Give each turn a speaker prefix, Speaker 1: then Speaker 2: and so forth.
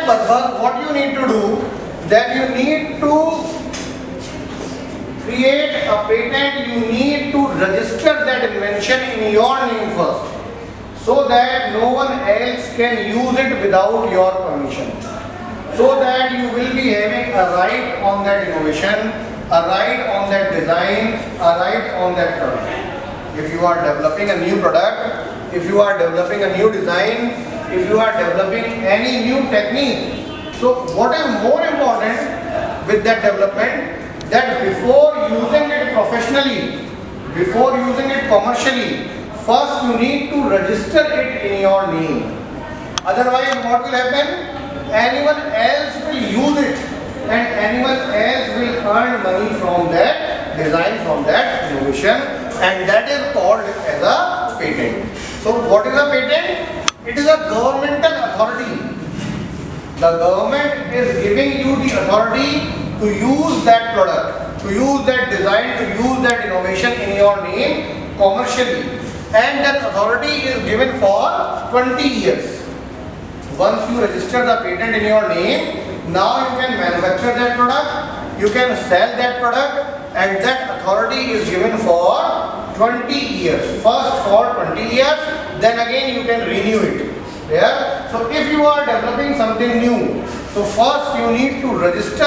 Speaker 1: purpose, what you need to do, that you need to create a patent, you need to register that invention in your name first, so that no one else can use it without your permission. So that you will be having a right on that innovation, a right on that design, a right on that product. If you are developing a new product, if you are developing a new design, if you are developing any new technique, so what is more important with that development, that before using it professionally, before using it commercially, first you need to register it in your name. Otherwise what will happen? Anyone else will use it and anyone else will earn money from that design, from that innovation, and that is called as a patent. So what is a patent? It is a governmental authority. The government is giving you the authority to use that product, to use that design, to use that innovation in your name commercially, and that authority is given for 20 years. Once you register the patent in your name, now you can manufacture that product, you can sell that product, and that authority is given for 20 years. First for 20 years, then again you can renew it. Yeah? So if you are developing something new, so first you need to register